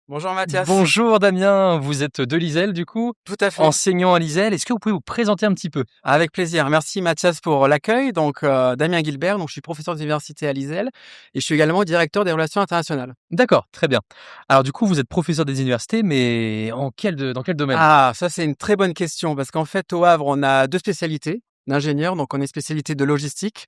Bonjour Mathias. Bonjour Damien, vous êtes de l'ISEL du coup, Tout à fait. enseignant à l'ISEL. Est-ce que vous pouvez vous présenter un petit peu? Avec plaisir. Merci Mathias pour l'accueil. Donc, Damien Guilbert, donc je suis professeur d'université à l'ISEL et je suis également directeur des relations internationales. D'accord, très bien. Alors du coup, vous êtes professeur des universités, mais dans quel domaine? Ah, ça c'est une très bonne question parce qu'en fait au Havre, on a 2 spécialités d'ingénieurs, donc on est spécialité de logistique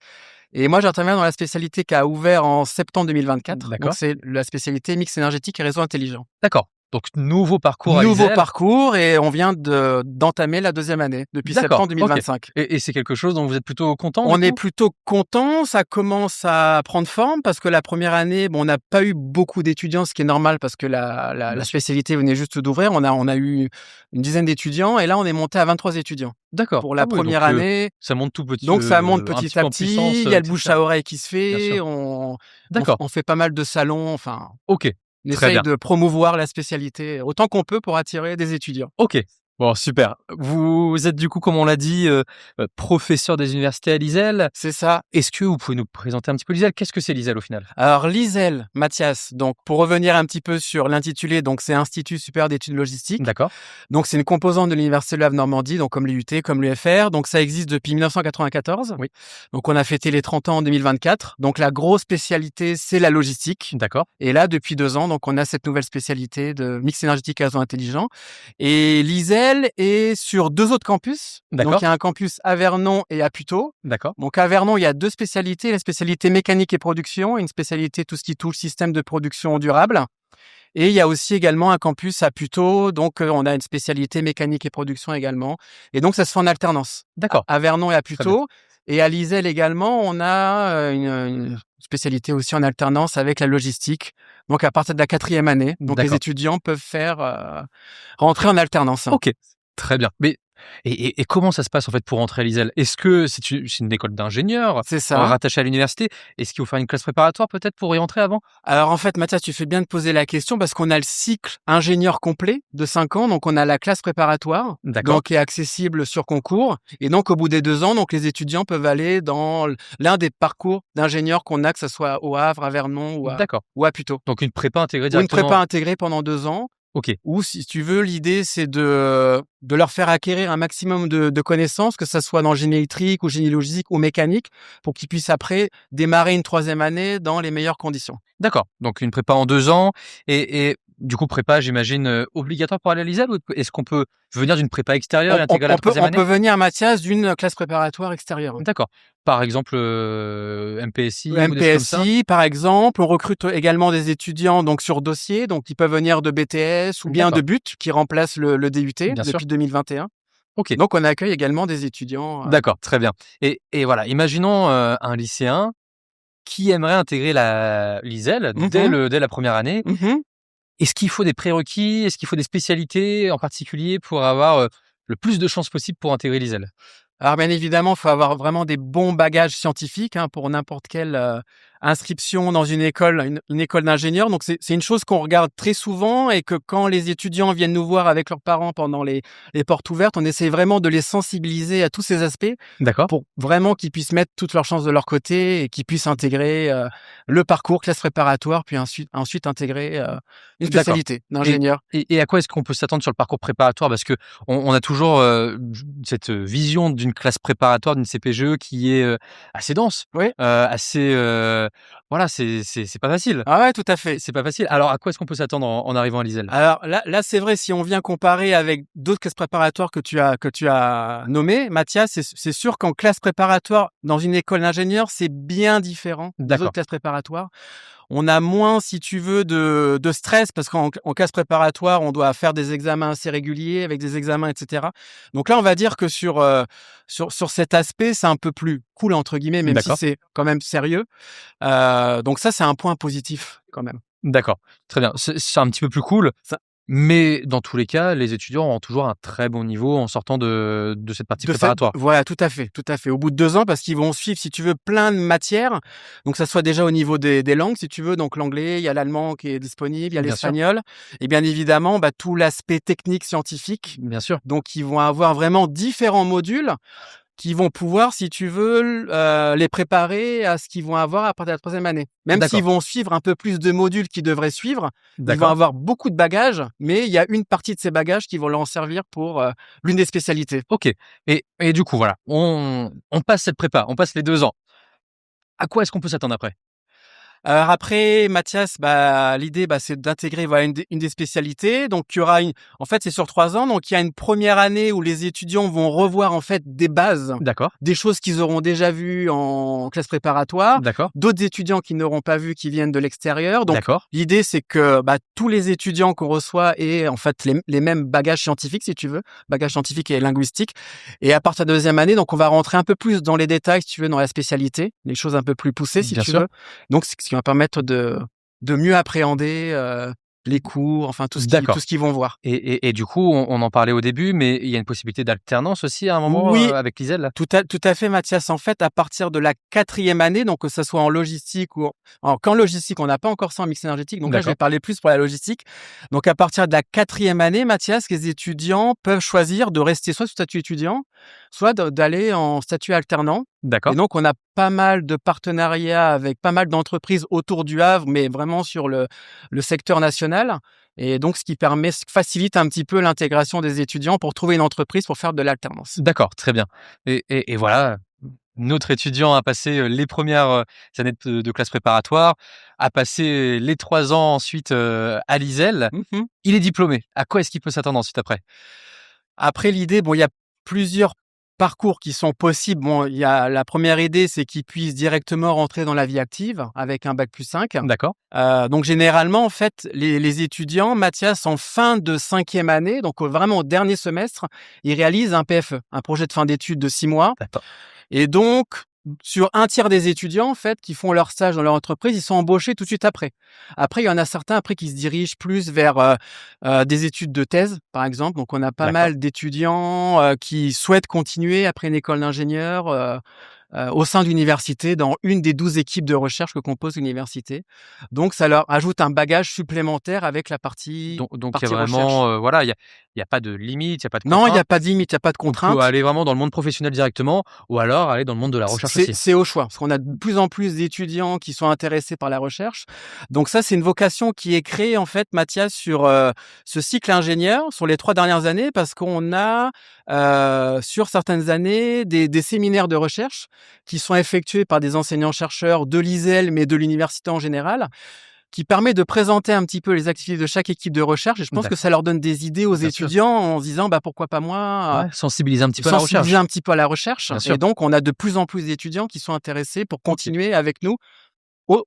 et moi j'interviens dans la spécialité qui a ouvert en septembre 2024. Donc D'accord, c'est la spécialité mix énergétique et réseau intelligent. d'accord. Donc nouveau parcours à Nouveau l'ISEL. parcours et on vient d'entamer la 2e année depuis D'accord, septembre OK. 2025. Et c'est quelque chose dont vous êtes plutôt content du On est coup? plutôt content, ça commence à prendre forme parce que la première année, bon, on n'a pas eu beaucoup d'étudiants, ce qui est normal parce que la Bien sûr. spécialité venait juste d'ouvrir. On a eu une dizaine d'étudiants et là, on est monté à 23 étudiants D'accord. pour Ah la oui, première donc année. ça monte tout petit, Donc ça monte un petit petit peu à en petit, puissance, il y a le etc. bouche à oreille qui se Bien sûr. fait, on D'accord, on fait pas mal de salons, enfin, OK, on très essaye bien. de promouvoir la spécialité autant qu'on peut pour attirer des étudiants. OK. Bon, super. Vous êtes du coup, comme on l'a dit, professeur des universités à l'ISEL. C'est ça. Est-ce que vous pouvez nous présenter un petit peu l'ISEL? Qu'est-ce que c'est l'ISEL au final? Alors l'ISEL, Mathias, donc pour revenir un petit peu sur l'intitulé, donc c'est Institut supérieur d'études logistiques. D'accord, Donc c'est une composante de l'Université Le Havre Normandie, donc comme l'UT, comme l'UFR. Donc ça existe depuis 1994. oui, Donc on a fêté les 30 ans en 2024. Donc la grosse spécialité, c'est la logistique. d'accord, Et là, depuis 2 ans, donc on a cette nouvelle spécialité de mix énergétique et réseau intelligent. Et l'ISEL est sur 2 autres campus. Donc il d'accord, y a un campus à Vernon et à Puteaux. d'accord, Donc à Vernon, il y a 2 spécialités, la spécialité mécanique et production et une spécialité tout ce qui touche système de production durable. Et il y a aussi également un campus à Puteaux, donc on a une spécialité mécanique et production également. Et donc ça se fait en alternance d'accord, à Vernon et à très bien. Puteaux. Et à l'ISEL également, on a une spécialité aussi en alternance avec la logistique. Donc à partir de la 4e année, donc les D'accord. étudiants peuvent faire rentrer en alternance. OK, très bien. Mais et comment ça se passe en fait pour entrer à l'ISEL? Est-ce que c'est une école d'ingénieurs, C'est ça. rattachée à l'université? Est-ce qu'il faut faire une classe préparatoire peut-être pour y entrer avant? Alors en fait, Mathias, tu fais bien de poser la question parce qu'on a le cycle ingénieur complet de 5 ans. Donc on a la classe préparatoire, D'accord, donc qui est accessible sur concours. Et donc au bout des 2 ans, donc les étudiants peuvent aller dans l'un des parcours d'ingénieurs qu'on a, que ce soit au Havre, à Vernon d'accord. ou à Puteaux. Donc une prépa intégrée Ou une prépa directement. intégrée pendant 2 ans. OK, Ou si tu veux, l'idée, c'est de leur faire acquérir un maximum de connaissances, que ça soit dans le génie électrique ou génie logistique ou mécanique, pour qu'ils puissent après démarrer une 3e année dans les meilleures conditions. d'accord. Donc une prépa en 2 ans et du coup prépa j'imagine, obligatoire pour aller à l'ISEL ou est-ce qu'on peut venir d'une prépa extérieure On et on intégrer la on peut 3e on peut année? venir, Mathias, d'une classe préparatoire extérieure. D'accord. Par exemple, MPSI ou des choses comme ça? MPSI, par exemple, on recrute également des étudiants donc sur dossier, donc ils peuvent venir de BTS ou bien de D'accord, BUT qui remplace le DUT bien sûr. depuis 2021. OK. Donc on accueille également des étudiants, D'accord, très bien et voilà, imaginons, un lycéen qui aimerait intégrer la l'ISEL mmh mh, dès la première année. mmh. Est-ce qu'il faut des prérequis? Est-ce qu'il faut des spécialités en particulier pour avoir, le plus de chances possible pour intégrer l'ISEL? Alors bien évidemment, il faut avoir vraiment des bons bagages scientifiques, hein, pour n'importe quelle, inscription dans une école d'ingénieur. Donc c'est une chose qu'on regarde très souvent et que quand les étudiants viennent nous voir avec leurs parents pendant les portes ouvertes, on essaie vraiment de les sensibiliser à tous ces aspects D'accord, pour vraiment qu'ils puissent mettre toutes leurs chances de leur côté et qu'ils puissent intégrer, le parcours classe préparatoire, puis ensuite intégrer, une d'accord spécialité et d'ingénieur. et à quoi est-ce qu'on peut s'attendre sur le parcours préparatoire? Parce qu'on a toujours, cette vision d'une classe préparatoire, d'une CPGE qui est, assez dense, Oui? assez, voilà, c'est pas facile. Ah ouais, tout à C'est fait. c'est pas facile. Alors à quoi est-ce qu'on peut s'attendre en arrivant à l'ISEL? Alors là, c'est vrai, si on vient comparer avec d'autres classes préparatoires que tu as nommées, Mathias, c'est sûr qu'en classe préparatoire, dans une école d'ingénieur, c'est bien différent des autres D'accord, classes préparatoires. On a moins, si tu veux, de stress parce qu'en classe préparatoire, on doit faire des examens assez réguliers avec des examens et cetera. Donc là, on va dire que sur cet aspect, c'est un peu plus «cool» entre guillemets, même si d'accord. c'est quand même sérieux. Donc ça, c'est un point positif quand même. D'accord, très bien. C'est un petit peu plus cool, Ça mais dans tous les cas, les étudiants ont toujours un très bon niveau en sortant de cette partie De cette préparatoire. Voilà, tout à fait, tout à fait. Au bout de 2 ans, parce qu'ils vont suivre, si tu veux, plein de matières. Donc ça soit déjà au niveau des langues, si tu veux, donc l'anglais, il y a l'allemand qui est disponible, il y a Bien sûr, l'espagnol et bien évidemment, tout l'aspect technique, scientifique. bien sûr. Donc ils vont avoir vraiment différents modules qui vont pouvoir, si tu veux, les préparer à ce qu'ils vont avoir à partir de la troisième année. Même s'ils D'accord, vont suivre un peu plus de modules qu'ils devraient suivre, ils vont d'accord. avoir beaucoup de bagages, mais il y a une partie de ces bagages qui vont leur en servir pour, l'une des spécialités. OK et du coup, voilà, on passe cette prépa, on passe les 2 ans. À quoi est-ce qu'on peut s'attendre après? Alors après, Mathias, l'idée, c'est d'intégrer, voilà, une des spécialités. Donc il y aura en fait, c'est sur 3 ans, donc il y a une première année où les étudiants vont revoir, en fait, des bases, D'accord, des choses qu'ils auront déjà vues en classe préparatoire, d'accord, d'autres étudiants qui n'auront pas vu, qui viennent de l'extérieur. Donc d'accord, l'idée, c'est que, tous les étudiants qu'on reçoit aient, en fait, les mêmes bagages scientifiques, si tu veux, bagages scientifiques et linguistiques. Et à partir de la 2e année, donc on va rentrer un peu plus dans les détails, si tu veux, dans la spécialité, les choses un peu plus poussées, si bien tu sûr. veux. Donc c'est ce qui va permettre de mieux appréhender, les cours, enfin tout D'accord ce qu'ils vont voir. et du coup, on en parlait au début, mais il y a une possibilité d'alternance aussi à un moment, Oui, avec l'ISEL? tout à fait, Mathias. En fait, à partir de la 4e année, donc que ça soit en logistique ou qu'en logistique, on n'a pas encore ça en mix énergétique, donc là, je vais D'accord, parler plus pour la logistique. Donc à partir de la 4e année, Mathias, les étudiants peuvent choisir de rester soit sous statut étudiant, soit d'aller en statut alternant. Et d'accord, donc on a pas mal de partenariats avec pas mal d'entreprises autour du Havre, mais vraiment sur le secteur national. Et donc facilite un petit peu l'intégration des étudiants pour trouver une entreprise pour faire de l'alternance. d'accord, très bien et voilà, notre étudiant a passé, les premières années de classe préparatoire, a passé les 3 ans ensuite, à l'ISEL. Mmh. Il est diplômé. À quoi est-ce qu'il peut s'attendre ensuite après? Après l'idée, il y a plusieurs parcours qui sont possibles. Bon, il y a la première idée, c'est qu'ils puissent directement rentrer dans la vie active avec un bac+5. D'accord, Donc généralement, en fait, les étudiants, Mathias, en fin de 5e année, donc vraiment au dernier semestre, ils réalisent un PFE, un projet de fin d'études de 6 mois. d'accord, Et donc, sur un tiers des étudiants, en fait, qui font leur stage dans leur entreprise, ils sont embauchés tout de suite après. Après, il y en a certains après qui se dirigent plus vers, des études de thèse, par exemple. Donc on a pas d'accord. mal d'étudiants, qui souhaitent continuer après une école d'ingénieur, au sein d'universités, dans une des 12 équipes de recherche que compose l'université. Donc ça leur ajoute un bagage supplémentaire avec la partie Donc il y a partie recherche. vraiment, voilà, il y a pas de limite, il y a pas de Non, il y contrainte. a pas de limite, il y a pas de On peut contrainte. aller vraiment dans le monde professionnel directement ou alors aller dans le monde de la recherche C'est aussi? c'est au choix, parce qu'on a de plus en plus d'étudiants qui sont intéressés par la recherche. Donc ça, c'est une vocation qui est créée, en fait, Mathias, sur, ce cycle ingénieur, sur les 3 dernières années, parce qu'on a, sur certaines années, des séminaires de recherche qui sont effectués par des enseignants-chercheurs de l'ISEL, mais de l'université en général, qui permet de présenter un petit peu les activités de chaque équipe de recherche. Et je pense que D'accord, ça leur donne des idées aux bien sûr. étudiants en se disant: «Pourquoi pas moi?» Ouais, sensibiliser un petit peu à la Sensibiliser recherche. un petit peu à la recherche. Bien sûr. Et donc on a de plus en plus d'étudiants qui sont intéressés pour OK. continuer avec nous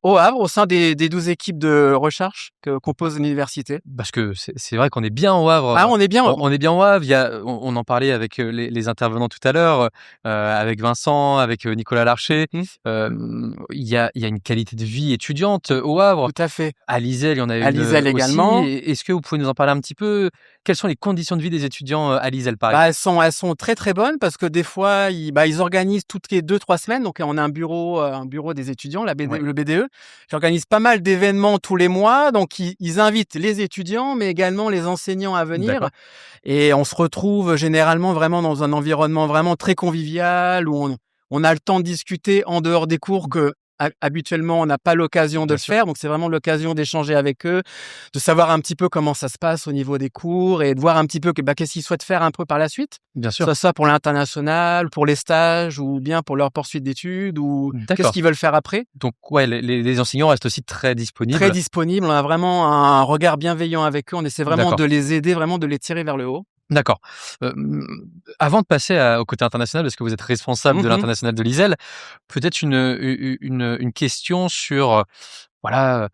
au Havre, au sein des 12 équipes de recherche que compose l'université. Parce que c'est vrai qu'on est bien au Havre, Ah, on est bien, on est bien au Havre. Il y a on en parlait avec, les intervenants tout à l'heure, avec Vincent, avec, Nicolas Larcher. mmh, Il y a une qualité de vie étudiante, au Havre. tout à fait. À l'ISEL, il y en a À une, l'ISEL aussi. également. Est-ce que vous pouvez nous en parler un petit peu? Quelles sont les conditions de vie des étudiants, à l'ISEL, par exemple? Elles sont très, très bonnes parce que des fois, ils organisent toutes les 2-3 semaines. Donc on a un bureau des étudiants, Ouais, le BDE, qui organise pas mal d'événements tous les mois. Donc ils invitent les étudiants, mais également les enseignants à venir. d'accord, Et on se retrouve généralement vraiment dans un environnement vraiment très convivial où on a le temps de discuter en dehors des cours que habituellement on n'a pas l'occasion de bien le sûr, faire. Donc c'est vraiment l'occasion d'échanger avec eux, de savoir un petit peu comment ça se passe au niveau des cours et de voir un petit peu qu'est-ce qu'ils souhaitent faire un peu par la suite, bien que sûr. ce soit pour l'international, pour les stages ou bien pour leur poursuite d'études ou qu'est-ce D'accord. qu'ils veulent faire après. Donc ouais, les enseignants restent aussi très Très disponibles. disponible, on a vraiment un regard bienveillant avec eux. On essaie vraiment D'accord. de les aider, vraiment de les tirer vers le haut. D'accord. Avant de passer au côté international, parce que vous êtes responsable de Mmh. l'international de l'ISEL, peut-être une question sur, voilà,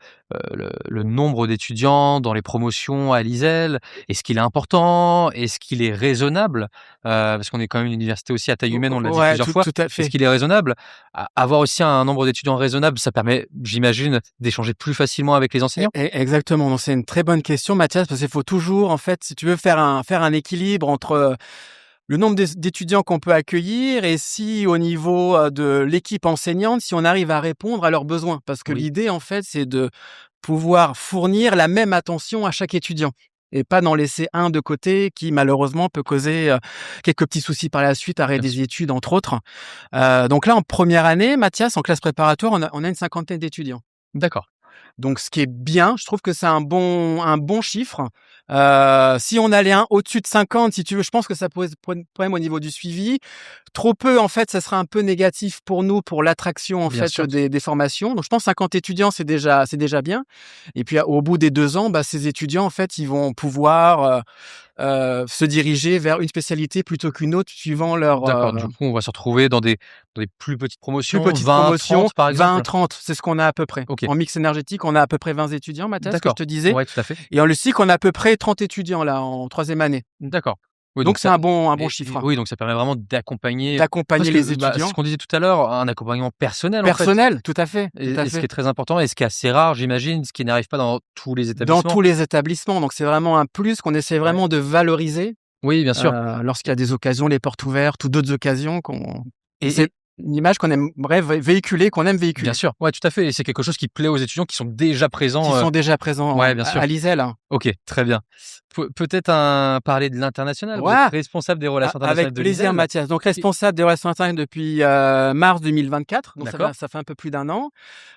le nombre d'étudiants dans les promotions à l'ISEL. Est-ce qu'il est important? Est-ce qu'il est raisonnable? Parce qu'on est quand même une université aussi à taille humaine, on l'a dit Ouais, plusieurs tout fois. tout à Est-ce fait. qu'il est raisonnable? Avoir aussi un nombre d'étudiants raisonnable, ça permet, j'imagine, d'échanger plus facilement avec les enseignants? Exactement, donc c'est une très bonne question, Mathias, parce qu'il faut toujours, en fait, si tu veux faire un équilibre entre, le nombre d'étudiants qu'on peut accueillir et si au niveau, de l'équipe enseignante, si on arrive à répondre à leurs besoins. Parce que Oui, l'idée, en fait, c'est de pouvoir fournir la même attention à chaque étudiant. et pas d'en laisser un de côté qui malheureusement peut causer quelques petits soucis par la suite, arrêt Bien des sûr. études entre autres. Donc là en première année, Mathias, en classe préparatoire, on a une cinquantaine d'étudiants. D'accord. Donc ce qui est bien, je trouve que c'est un bon chiffre. Si on allait au-dessus de 50, si tu veux, je pense que ça pose problème au niveau du suivi. Trop peu, en fait, ça sera un peu négatif pour nous, pour l'attraction en Bien fait sûr. des formations. Donc je pense 50 étudiants, c'est déjà bien. Et puis au bout des 2 ans, bah, ces étudiants, en fait, ils vont pouvoir se diriger vers une spécialité plutôt qu'une autre suivant leur D'accord, du coup, on va se retrouver dans des plus petites plus promotions, petite 20, promotion. 30 par 20, exemple? 30, c'est ce qu'on a à peu près. OK. En mix énergétique, on a à peu près 20 étudiants, Mathias, ce que je D'accord. te disais. Ouais, tout à fait. Et en logistique, on a à peu près 30 étudiants là en troisième année. D'accord. Oui, donc Donc c'est ça un bon et chiffre, hein, oui, donc ça permet vraiment d'accompagner d'accompagner presque, les c'est ce étudiants. qu'on disait tout à l'heure, un accompagnement personnel, en fait Personnel, tout à fait, tout à et ce qui fait. est très important et ce qui est assez rare, j'imagine, ce qui n'arrive pas dans tous les Dans établissements. tous les établissements, donc c'est vraiment un plus qu'on essaie Ouais. vraiment de valoriser, Oui, bien sûr lorsqu'il y a des occasions, les portes ouvertes ou d'autres occasions qu'on c'est et une image qu'on aimerait véhiculer, qu'on aime bien véhiculer, sûr, ouais, tout à fait et c'est quelque chose qui plaît aux étudiants qui sont déjà qui présents, sont déjà présents ouais, bien à sûr. l'ISEL, hein. OK, très bien. Peut-être parler de l'international. Vous êtes Ouais! responsable des A relations internationales avec de plaisir l'ISEL? Mathias. Donc Et responsable des relations internationales depuis, mars 2024, donc ça d'accord, fait ça fait un peu plus d'1 an.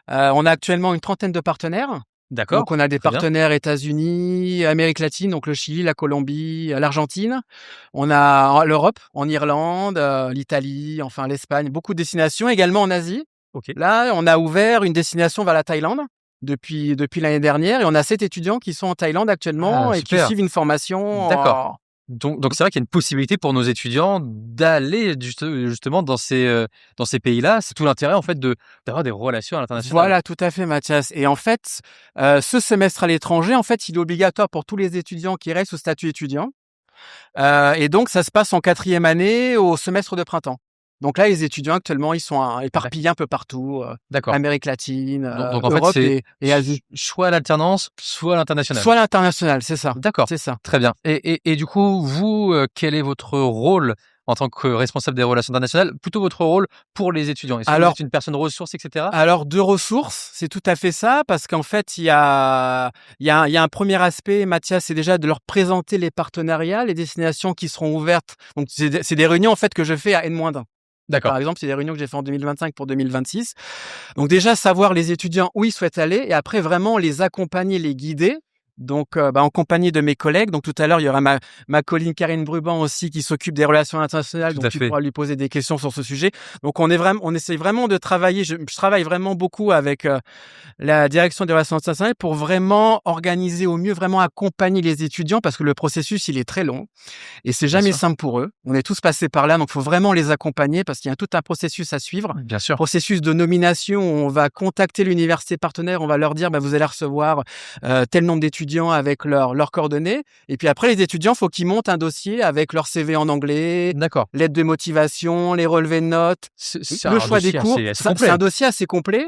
On a actuellement une trentaine de partenaires. d'accord, Donc on a des très bien. partenaires États-Unis, Amérique latine, donc le Chili, la Colombie, l'Argentine. On a l'Europe, en Irlande, l'Italie, enfin l'Espagne, beaucoup de destinations, également en Asie. OK. Là, on a ouvert une destination vers la Thaïlande depuis l'année dernière et on a 7 étudiants qui sont en Thaïlande Ah actuellement et qui super, suivent une formation d'accord. Donc c'est vrai qu'il y a une possibilité pour nos étudiants d'aller justement dans ces pays-là. C'est tout l'intérêt en fait d'avoir des relations à l'international. Voilà, tout à fait, Mathias. Et en fait, ce semestre à l'étranger, en fait, il est obligatoire pour tous les étudiants qui restent au statut étudiant. Et donc, ça se passe en quatrième année au semestre de printemps. Donc là, les étudiants actuellement, ils sont D'ac éparpillés un peu partout, d'accord. Amérique latine, Donc en fait Europe c'est et Asie. soit à l'alternance, soit à l'international? Soit à l'international, c'est ça, D'accord, c'est ça. très bien et du coup, vous, quel est votre rôle en tant que responsable des relations internationales? Plutôt votre rôle pour les étudiants. Est-ce que vous Alors êtes une personne ressource et cetera? Alors de ressources, c'est tout à fait ça, parce qu'en fait, il y a un premier aspect, Mathias, c'est déjà de leur présenter les partenariats, les destinations qui seront ouvertes. Donc c'est des réunions en fait que je fais à N-1. Donc D'accord, par exemple, c'est des réunions que j'ai fait en 2025 pour 2026. Donc déjà savoir les étudiants où ils souhaitent aller et après vraiment les accompagner, les guider. Donc en compagnie de mes collègues. Donc tout à l'heure, il y aura ma collègue Karine Bruban aussi qui s'occupe des relations internationales, tout donc à tu fait. pourras lui poser des questions sur ce sujet. Donc on essaie vraiment de travailler, je travaille vraiment beaucoup avec, la direction des relations internationales pour vraiment organiser au mieux, vraiment accompagner les étudiants parce que le processus, il est très long et c'est Bien jamais sûr, simple pour eux. On est tous passés par là, donc il faut vraiment les accompagner parce qu'il y a tout un processus à suivre. bien sûr. Processus de nomination où on va contacter l'université partenaire, on va leur dire: «Bah, vous allez recevoir, tel nombre d'étudiants avec leurs coordonnées» et puis après les étudiants, faut qu'ils montent un dossier avec leur CV en anglais, D'accord. lettre de motivation, les relevés de notes, C'est le un choix des dossier cours. assez C'est complet. un dossier assez complet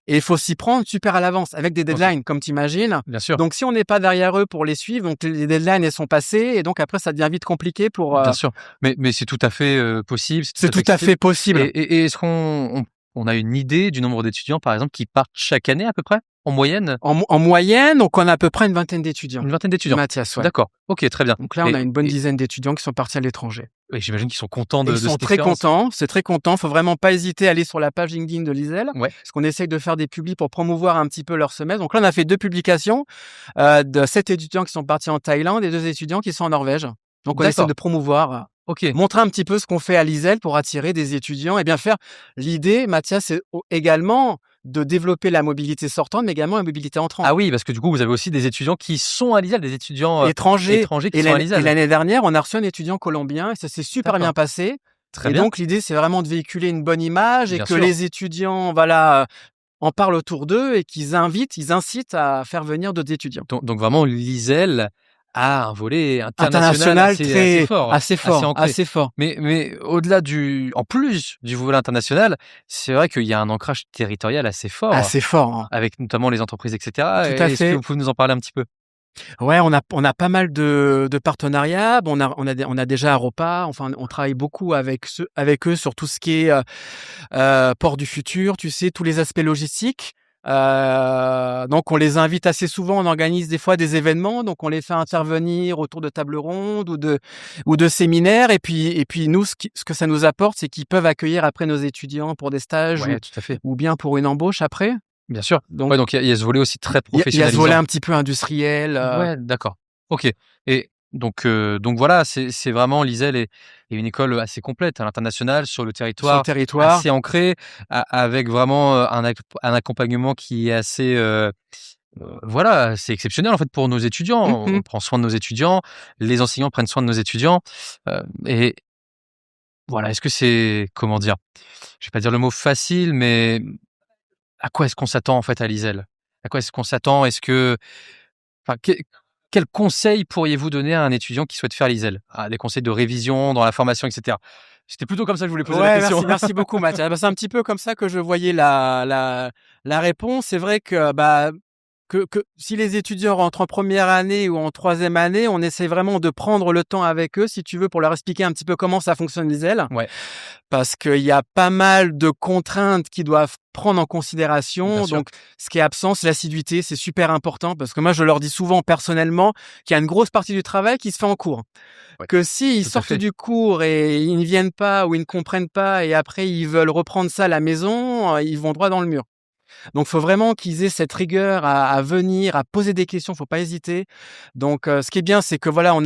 et il faut s'y prendre super à l'avance avec des OK, deadlines comme tu imagines. bien sûr, Donc si on n'est pas derrière eux pour les suivre, donc les deadlines, elles sont passées et donc après ça devient vite compliqué pour, bien sûr. Mais c'est tout à fait, possible, c'est tout c'est à fait tout à accessible fait possible. et est-ce qu'on a une idée du nombre d'étudiants, par exemple, qui partent chaque année à peu près, en moyenne? En moyenne, donc on a à peu près une vingtaine d'étudiants. Une vingtaine d'étudiants? Mathias, ouais. D'accord, OK, très bien Donc là, on a une bonne dizaine d'étudiants qui sont partis à l'étranger. et j'imagine qu'ils sont contents Et de ils sont cette très expérience? contents, c'est très content. Faut vraiment pas hésiter à aller sur la page LinkedIn de l'ISEL, Ouais, parce qu'on essaye de faire des publis pour promouvoir un petit peu leur semestre. Donc là, on a fait 2 publications, de 7 étudiants qui sont partis en Thaïlande et 2 étudiants qui sont en Norvège. Donc on essaie d'accord, de promouvoir, OK, montrer un petit peu ce qu'on fait à l'ISEL pour attirer des étudiants et bien faire. L'idée, Mathias, c'est également de développer la mobilité sortante, mais également la mobilité entrante. ah oui, parce que du coup, vous avez aussi des étudiants qui sont à l'ISEL, des étudiants, Étrangers étrangers qui et sont à et l'ISEL? l'année dernière, on a reçu un étudiant colombien et ça s'est super bien D'accord, passé très et bien, donc l'idée, c'est vraiment de véhiculer une bonne image et bien que sûr. les étudiants, voilà, en parlent autour d'eux et ils incitent à faire venir d'autres étudiants. Donc vraiment l'ISEL a un volet international International assez très fort, assez assez fort, ancré. assez fort. Mais au-delà en plus du volet international, c'est vrai qu'il y a un ancrage territorial assez fort, Assez fort, hein. avec notamment les entreprises et cetera. Tout à Est-ce que fait. vous pouvez nous en parler un petit peu? Ouais, on a pas mal de partenariats. Bon, on a déjà Aropa, enfin, on travaille beaucoup avec eux sur tout ce qui est, port du futur, tu sais, tous les aspects logistiques. Donc on les invite assez souvent, on organise des fois des événements, donc on les fait intervenir autour de tables rondes ou de séminaires et puis nous ce que ça nous apporte, c'est qu'ils peuvent accueillir après nos étudiants pour des stages Ouais, tout à fait. ou bien pour une embauche après. Bien sûr. Donc Ouais, donc il y a ce volet aussi très il y a ce volet professionnalisant. un petit peu industriel, Ouais, d'accord. OK et donc voilà, c'est vraiment l'ISEL est une école assez complète à l'international, sur le sur le territoire, territoire. assez ancré, a avec vraiment, un accompagnement qui est assez, voilà, c'est exceptionnel en fait pour nos étudiants. Mmh On mh. prend soin de nos étudiants, les enseignants prennent soin de nos étudiants, et voilà, est-ce que c'est comment dire? Je vais pas dire le mot facile, mais à quoi est-ce qu'on s'attend en fait à l'ISEL? À quoi est-ce qu'on s'attend? Est-ce que enfin, quels conseils pourriez-vous donner à un étudiant qui souhaite faire l'ISEL? Ah, des conseils de révision dans la formation et cetera. C'était plutôt comme ça que je voulais poser la Ouais, question. merci beaucoup Mathias. Bah, c'est un petit peu comme ça que je voyais la réponse. C'est vrai que, bah, que si les étudiants rentrent en première année ou en troisième année, on essaie vraiment de prendre le temps avec eux, si tu veux, pour leur expliquer un petit peu comment ça fonctionne les ailes. Ouais, Parce qu'il y a pas mal de contraintes qu'ils doivent prendre en bien considération. sûr. Donc, ce qui est absent, c'est l'assiduité. C'est super important parce que moi, je leur dis souvent personnellement qu'il y a une grosse partie du travail qui se fait en cours. Ouais, Que s'ils tout à sortent fait. du cours et ils ne viennent pas ou ils ne comprennent pas et après ils veulent reprendre ça à la maison, ils vont droit dans le mur. Donc, faut vraiment qu'ils aient cette rigueur à venir, à poser des questions, faut pas hésiter. Donc, ce qui est bien, c'est que voilà, on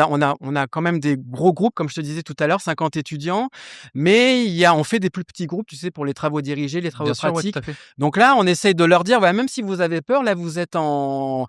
a quand même des gros groupes, comme je te disais tout à l'heure, 50 étudiants, mais on fait des plus petits groupes, tu sais, pour les travaux dirigés, les travaux Bien sûr, ouais, tout pratiques. à fait. Donc là, on essaye de leur dire, voilà, même si vous avez peur, là, vous êtes en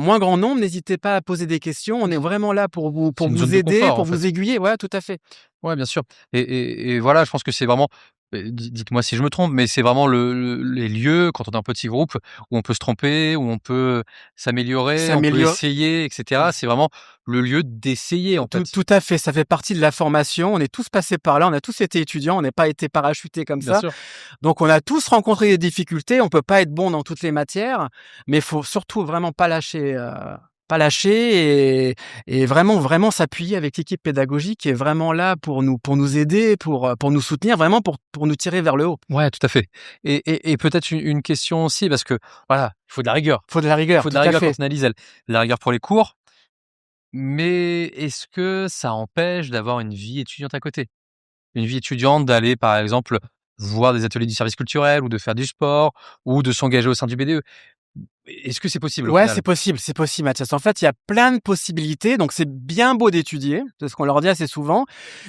moins grand nombre, n'hésitez pas à poser des questions. On est Oui, vraiment là c'est pour une zone vous de aider, confort pour en vous fait. aiguiller. Ouais, tout à fait. Ouais, bien sûr et voilà, je pense que c'est vraiment dites-moi si je me trompe, mais c'est vraiment les lieux quand on est un petit groupe où on peut se tromper, où on peut s'améliorer, on peut S'améliorer. essayer et cetera. C'est vraiment le lieu d'essayer en fait. Tout à fait, ça fait partie de la formation. On est tous passés par là, on a tous été étudiants, on n'est pas été parachutés comme Bien ça. sûr. Donc on a tous rencontré des difficultés, on peut pas être bon dans toutes les matières, mais il faut surtout vraiment pas lâcher et vraiment s'appuyer avec l'équipe pédagogique qui est vraiment là pour nous aider, pour nous soutenir, vraiment pour nous tirer vers le haut. Ouais, tout à fait et peut-être une question aussi parce que voilà, il faut de la rigueur. Faut de la Il rigueur, faut de tout la à rigueur quand fait. on analyse de la rigueur pour les cours, mais est-ce que ça empêche d'avoir une vie étudiante à côté? Une vie étudiante, d'aller par exemple voir des ateliers du service culturel ou de faire du sport ou de s'engager au sein du BDE. Est-ce que c'est possible au Ouais, final? c'est possible, Mathias. En fait, il y a plein de possibilités, donc c'est bien beau d'étudier, c'est ce qu'on leur dit assez souvent,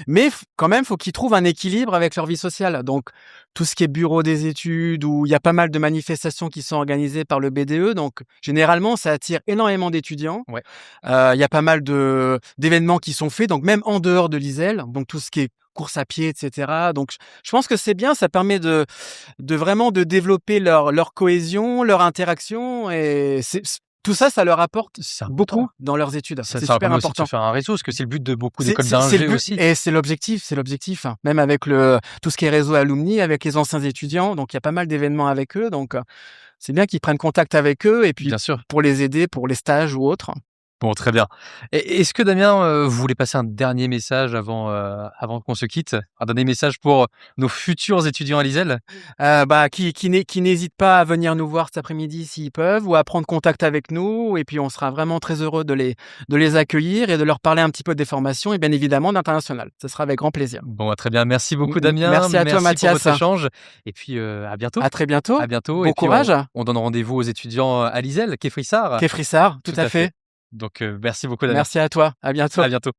mais quand même, faut qu'ils trouvent un équilibre avec leur vie sociale. Donc, tout ce qui est bureau des études, où il y a pas mal de manifestations qui sont organisées par le BDE, donc généralement, ça attire énormément d'étudiants. Ouais, Il y a pas mal d'événements qui sont faits, donc même en dehors de l'ISEL, donc tout ce qui est course à pied, et cetera. Donc, je pense que c'est bien, ça permet de vraiment de développer leur cohésion, leur interaction et tout ça, ça leur apporte c'est beaucoup important. dans leurs études. Ça C'est ça leur super permet aussi de se important. faire un réseau, parce que c'est le but de beaucoup d'écoles C'est le d'ingé but aussi. et c'est l'objectif, hein. Même avec tout ce qui est réseau alumni, avec les anciens étudiants, donc il y a pas mal d'événements avec eux, donc c'est bien qu'ils prennent contact avec eux et puis Bien sûr. pour les aider pour les stages ou autres. Bon, très bien. Et est-ce que Damien, vous voulez passer un dernier message avant qu'on se quitte? Un dernier message pour nos futurs étudiants à l'ISEL? Bah, qui n'hésitent pas à venir nous voir cet après-midi s'ils peuvent ou à prendre contact avec nous et puis on sera vraiment très heureux de les accueillir et de leur parler un petit peu des formations et bien évidemment d'international. Ce sera avec grand plaisir. Bon, bah, très bien. Merci beaucoup Damien, Merci à toi merci pour Mathias. votre échange et puis, à bientôt. À très bientôt. À bientôt et Bon puis courage. on donne rendez-vous aux étudiants, à l'ISEL, quai Frissard. Quai Frissard, tout Tout à à fait. fait. Donc, merci beaucoup Damien. Merci à toi. À bientôt. À bientôt.